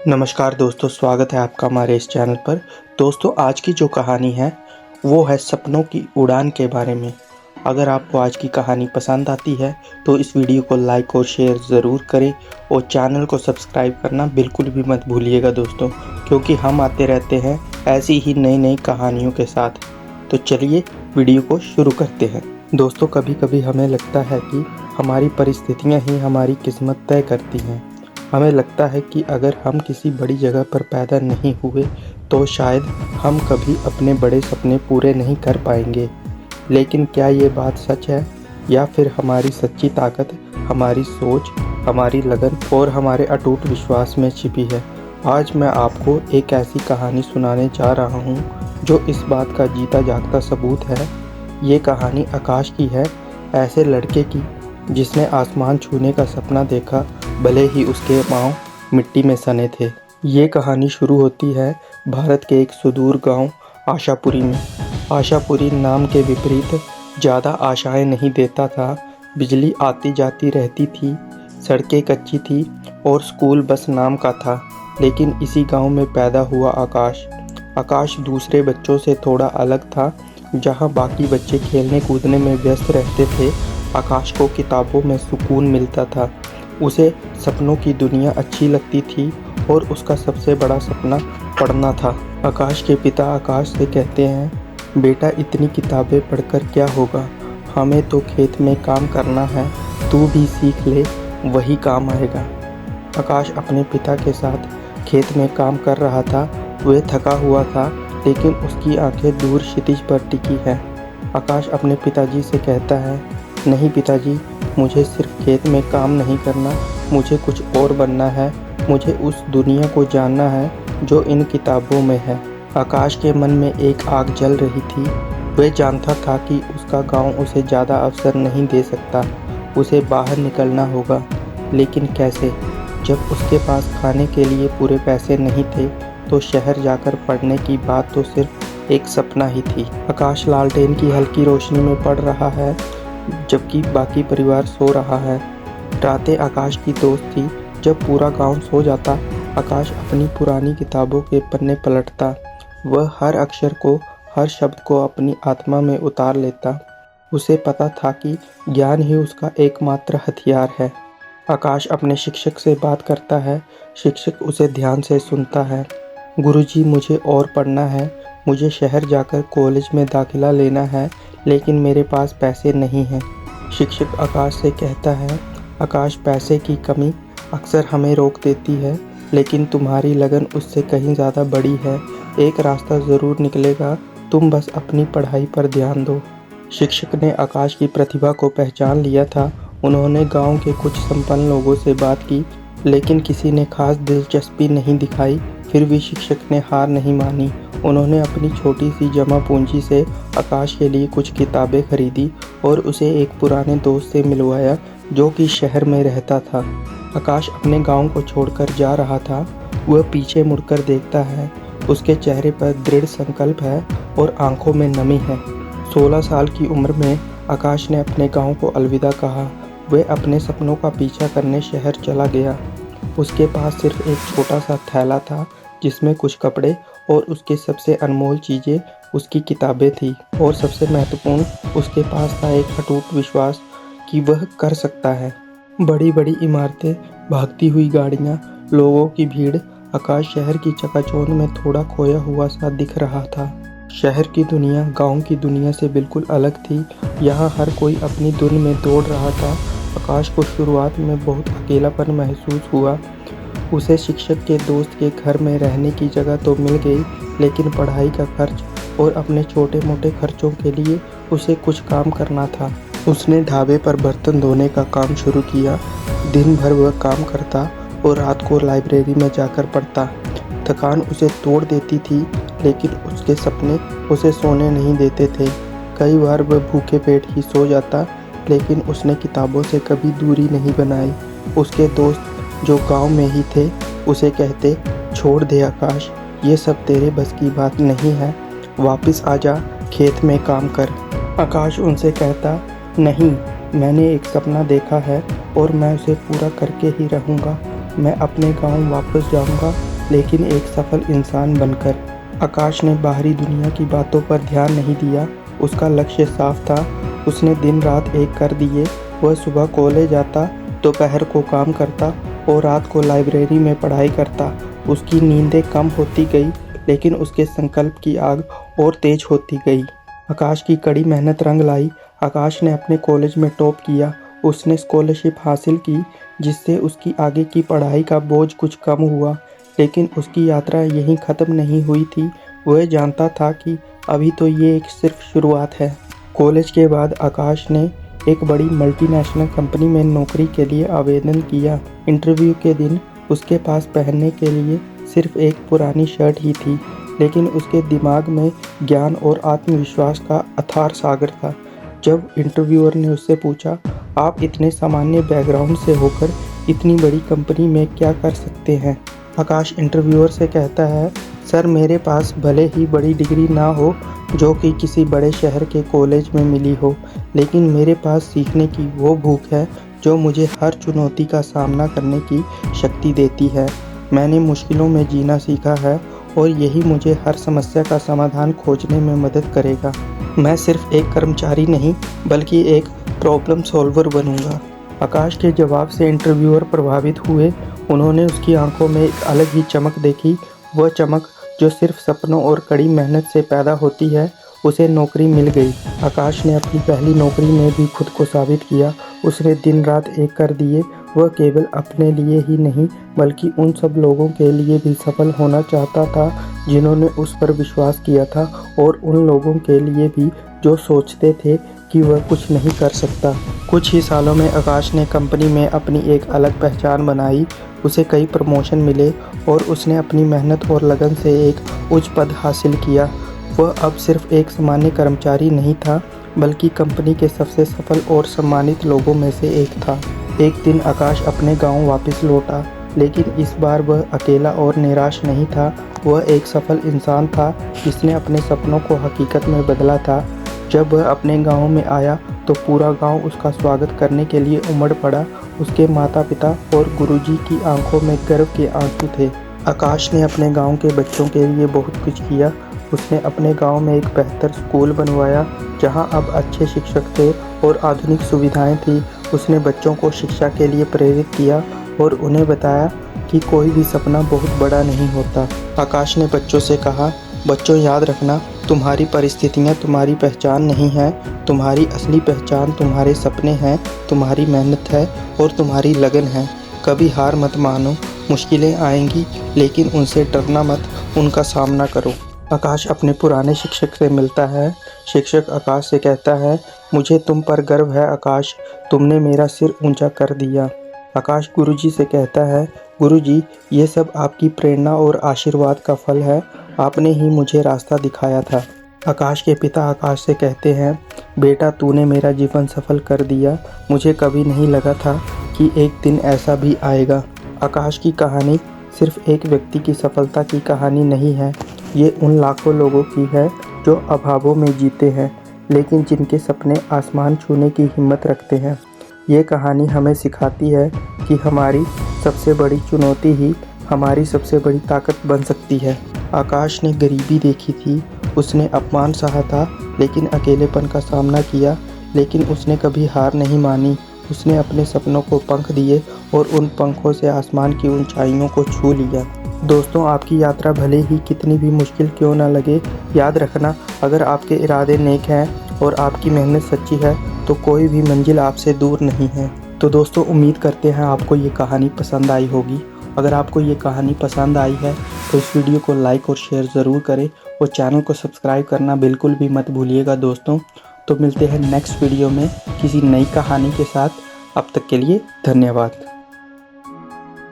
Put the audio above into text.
नमस्कार दोस्तों, स्वागत है आपका हमारे इस चैनल पर। दोस्तों, आज की जो कहानी है वो है सपनों की उड़ान के बारे में। अगर आपको आज की कहानी पसंद आती है तो इस वीडियो को लाइक और शेयर ज़रूर करें और चैनल को सब्सक्राइब करना बिल्कुल भी मत भूलिएगा दोस्तों, क्योंकि हम आते रहते हैं ऐसी ही नई नई कहानियों के साथ। तो चलिए वीडियो को शुरू करते हैं। दोस्तों, कभी कभी हमें लगता है कि हमारी परिस्थितियाँ ही हमारी किस्मत तय करती हैं। हमें लगता है कि अगर हम किसी बड़ी जगह पर पैदा नहीं हुए तो शायद हम कभी अपने बड़े सपने पूरे नहीं कर पाएंगे। लेकिन क्या ये बात सच है, या फिर हमारी सच्ची ताकत हमारी सोच, हमारी लगन और हमारे अटूट विश्वास में छिपी है? आज मैं आपको एक ऐसी कहानी सुनाने जा रहा हूँ जो इस बात का जीता जागता सबूत है। ये कहानी आकाश की है, ऐसे लड़के की जिसने आसमान छूने का सपना देखा, भले ही उसके पाँव मिट्टी में सने थे। ये कहानी शुरू होती है भारत के एक सुदूर गांव आशापुरी में। आशापुरी नाम के विपरीत ज़्यादा आशाएं नहीं देता था। बिजली आती जाती रहती थी, सड़कें कच्ची थी और स्कूल बस नाम का था। लेकिन इसी गांव में पैदा हुआ आकाश। आकाश दूसरे बच्चों से थोड़ा अलग था। जहां बाकी बच्चे खेलने कूदने में व्यस्त रहते थे, आकाश को किताबों में सुकून मिलता था। उसे सपनों की दुनिया अच्छी लगती थी और उसका सबसे बड़ा सपना पढ़ना था। आकाश के पिता आकाश से कहते हैं, बेटा इतनी किताबें पढ़कर क्या होगा, हमें तो खेत में काम करना है, तू भी सीख ले, वही काम आएगा। आकाश अपने पिता के साथ खेत में काम कर रहा था। वह थका हुआ था, लेकिन उसकी आंखें दूर क्षितिज पर टिकी हैं। आकाश अपने पिताजी से कहता है, नहीं पिताजी, मुझे सिर्फ खेत में काम नहीं करना, मुझे कुछ और बनना है। मुझे उस दुनिया को जानना है जो इन किताबों में है। आकाश के मन में एक आग जल रही थी। वह जानता था कि उसका गांव उसे ज़्यादा अवसर नहीं दे सकता, उसे बाहर निकलना होगा। लेकिन कैसे, जब उसके पास खाने के लिए पूरे पैसे नहीं थे तो शहर जाकर पढ़ने की बात तो सिर्फ एक सपना ही थी। आकाश लालटेन की हल्की रोशनी में पढ़ रहा है, जबकि बाकी परिवार सो रहा है। रातें आकाश की दोस्त थी। जब पूरा गांव सो जाता, आकाश अपनी पुरानी किताबों के पन्ने पलटता। वह हर अक्षर को, हर शब्द को अपनी आत्मा में उतार लेता। उसे पता था कि ज्ञान ही उसका एकमात्र हथियार है। आकाश अपने शिक्षक से बात करता है। शिक्षक उसे ध्यान से सुनता है। गुरुजी, मुझे और पढ़ना है, मुझे शहर जाकर कॉलेज में दाखिला लेना है, लेकिन मेरे पास पैसे नहीं हैं। शिक्षक आकाश से कहता है, आकाश, पैसे की कमी अक्सर हमें रोक देती है, लेकिन तुम्हारी लगन उससे कहीं ज़्यादा बड़ी है। एक रास्ता ज़रूर निकलेगा, तुम बस अपनी पढ़ाई पर ध्यान दो। शिक्षक ने आकाश की प्रतिभा को पहचान लिया था। उन्होंने गांव के कुछ संपन्न लोगों से बात की, लेकिन किसी ने खास दिलचस्पी नहीं दिखाई। फिर भी शिक्षक ने हार नहीं मानी। उन्होंने अपनी छोटी सी जमा पूंजी से आकाश के लिए कुछ किताबें खरीदी और उसे एक पुराने दोस्त से मिलवाया जो कि शहर में रहता था। आकाश अपने गांव को छोड़कर जा रहा था। वह पीछे मुड़कर देखता है। उसके चेहरे पर दृढ़ संकल्प है और आंखों में नमी है। 16 साल की उम्र में आकाश ने अपने गांव को अलविदा कहा। वह अपने सपनों का पीछा करने शहर चला गया। उसके पास सिर्फ एक छोटा सा थैला था जिसमें कुछ कपड़े और उसके सबसे अनमोल चीज़ें उसकी किताबें थी। और सबसे महत्वपूर्ण, उसके पास था एक अटूट विश्वास कि वह कर सकता है। बड़ी बड़ी इमारतें, भागती हुई गाड़ियाँ, लोगों की भीड़। आकाश शहर की चकाचौंध में थोड़ा खोया हुआ सा दिख रहा था। शहर की दुनिया गांव की दुनिया से बिल्कुल अलग थी। यहाँ हर कोई अपनी धुन में दौड़ रहा था। आकाश को शुरुआत में बहुत अकेलापन महसूस हुआ। उसे शिक्षक के दोस्त के घर में रहने की जगह तो मिल गई, लेकिन पढ़ाई का खर्च और अपने छोटे मोटे खर्चों के लिए उसे कुछ काम करना था। उसने ढाबे पर बर्तन धोने का काम शुरू किया। दिन भर वह काम करता और रात को लाइब्रेरी में जाकर पढ़ता। थकान उसे तोड़ देती थी, लेकिन उसके सपने उसे सोने नहीं देते थे। कई बार वह भूखे पेट ही सो जाता, लेकिन उसने किताबों से कभी दूरी नहीं बनाई। उसके दोस्त जो गांव में ही थे उसे कहते, छोड़ दे आकाश, ये सब तेरे बस की बात नहीं है, वापस आजा, खेत में काम कर। आकाश उनसे कहता, नहीं, मैंने एक सपना देखा है और मैं उसे पूरा करके ही रहूँगा। मैं अपने गांव वापस जाऊँगा लेकिन एक सफल इंसान बनकर। आकाश ने बाहरी दुनिया की बातों पर ध्यान नहीं दिया। उसका लक्ष्य साफ था। उसने दिन रात एक कर दिए। वह सुबह कॉलेज आता, दोपहर को काम करता और रात को लाइब्रेरी में पढ़ाई करता। उसकी नींदें कम होती गई, लेकिन उसके संकल्प की आग और तेज होती गई। आकाश की कड़ी मेहनत रंग लाई। आकाश ने अपने कॉलेज में टॉप किया। उसने स्कॉलरशिप हासिल की, जिससे उसकी आगे की पढ़ाई का बोझ कुछ कम हुआ। लेकिन उसकी यात्रा यहीं ख़त्म नहीं हुई थी। वह जानता था कि अभी तो ये एक सिर्फ शुरुआत है। कॉलेज के बाद आकाश ने एक बड़ी मल्टीनेशनल कंपनी में नौकरी के लिए आवेदन किया। इंटरव्यू के दिन उसके पास पहनने के लिए सिर्फ एक पुरानी शर्ट ही थी, लेकिन उसके दिमाग में ज्ञान और आत्मविश्वास का अथाह सागर था। जब इंटरव्यूअर ने उससे पूछा, आप इतने सामान्य बैकग्राउंड से होकर इतनी बड़ी कंपनी में क्या कर सकते हैं? आकाश इंटरव्यूअर से कहता है, सर मेरे पास भले ही बड़ी डिग्री ना हो जो कि किसी बड़े शहर के कॉलेज में मिली हो, लेकिन मेरे पास सीखने की वो भूख है जो मुझे हर चुनौती का सामना करने की शक्ति देती है। मैंने मुश्किलों में जीना सीखा है और यही मुझे हर समस्या का समाधान खोजने में मदद करेगा। मैं सिर्फ एक कर्मचारी नहीं, बल्कि एक प्रॉब्लम सॉल्वर बनूंगा। आकाश के जवाब से इंटरव्यूअर प्रभावित हुए। उन्होंने उसकी आंखों में एक अलग ही चमक देखी। वह चमक जो सिर्फ सपनों और कड़ी मेहनत से पैदा होती है। उसे नौकरी मिल गई। आकाश ने अपनी पहली नौकरी में भी खुद को साबित किया। उसने दिन रात एक कर दिए। वह केवल अपने लिए ही नहीं, बल्कि उन सब लोगों के लिए भी सफल होना चाहता था जिन्होंने उस पर विश्वास किया था, और उन लोगों के लिए भी जो सोचते थे कि वह कुछ नहीं कर सकता। कुछ ही सालों में आकाश ने कंपनी में अपनी एक अलग पहचान बनाई। उसे कई प्रमोशन मिले और उसने अपनी मेहनत और लगन से एक उच्च पद हासिल किया। वह अब सिर्फ एक सामान्य कर्मचारी नहीं था, बल्कि कंपनी के सबसे सफल और सम्मानित लोगों में से एक था। एक दिन आकाश अपने गांव वापस लौटा, लेकिन इस बार वह अकेला और निराश नहीं था। वह एक सफल इंसान था जिसने अपने सपनों को हकीकत में बदला था। जब वह अपने गांव में आया तो पूरा गांव उसका स्वागत करने के लिए उमड़ पड़ा। उसके माता पिता और गुरुजी की आंखों में गर्व के आंसू थे। आकाश ने अपने गांव के बच्चों के लिए बहुत कुछ किया। उसने अपने गांव में एक बेहतर स्कूल बनवाया, जहां अब अच्छे शिक्षक थे और आधुनिक सुविधाएं थी। उसने बच्चों को शिक्षा के लिए प्रेरित किया और उन्हें बताया कि कोई भी सपना बहुत बड़ा नहीं होता। आकाश ने बच्चों से कहा, बच्चों याद रखना, तुम्हारी परिस्थितियां तुम्हारी पहचान नहीं है। तुम्हारी असली पहचान तुम्हारे सपने हैं, तुम्हारी मेहनत है और तुम्हारी लगन है। कभी हार मत मानो। मुश्किलें आएंगी, लेकिन उनसे डरना मत, उनका सामना करो। आकाश अपने पुराने शिक्षक से मिलता है। शिक्षक आकाश से कहता है, मुझे तुम पर गर्व है आकाश, तुमने मेरा सिर ऊंचा कर दिया। आकाश गुरुजी से कहता है, गुरुजी ये सब आपकी प्रेरणा और आशीर्वाद का फल है। आपने ही मुझे रास्ता दिखाया था। आकाश के पिता आकाश से कहते हैं, बेटा तूने मेरा जीवन सफल कर दिया। मुझे कभी नहीं लगा था कि एक दिन ऐसा भी आएगा। आकाश की कहानी सिर्फ एक व्यक्ति की सफलता की कहानी नहीं है। ये उन लाखों लोगों की है जो अभावों में जीते हैं, लेकिन जिनके सपने आसमान छूने की हिम्मत रखते हैं। ये कहानी हमें सिखाती है कि हमारी सबसे बड़ी चुनौती ही हमारी सबसे बड़ी ताकत बन सकती है। आकाश ने गरीबी देखी थी, उसने अपमान सहा था, लेकिन अकेलेपन का सामना किया, लेकिन उसने कभी हार नहीं मानी। उसने अपने सपनों को पंख दिए और उन पंखों से आसमान की ऊंचाइयों को छू लिया। दोस्तों, आपकी यात्रा भले ही कितनी भी मुश्किल क्यों ना लगे, याद रखना, अगर आपके इरादे नेक हैं और आपकी मेहनत सच्ची है तो कोई भी मंजिल आपसे दूर नहीं है। तो दोस्तों, उम्मीद करते हैं आपको ये कहानी पसंद आई होगी। अगर आपको ये कहानी पसंद आई है तो इस वीडियो को लाइक और शेयर ज़रूर करें और चैनल को सब्सक्राइब करना बिल्कुल भी मत भूलिएगा दोस्तों। तो मिलते हैं नेक्स्ट वीडियो में किसी नई कहानी के साथ। अब तक के लिए धन्यवाद।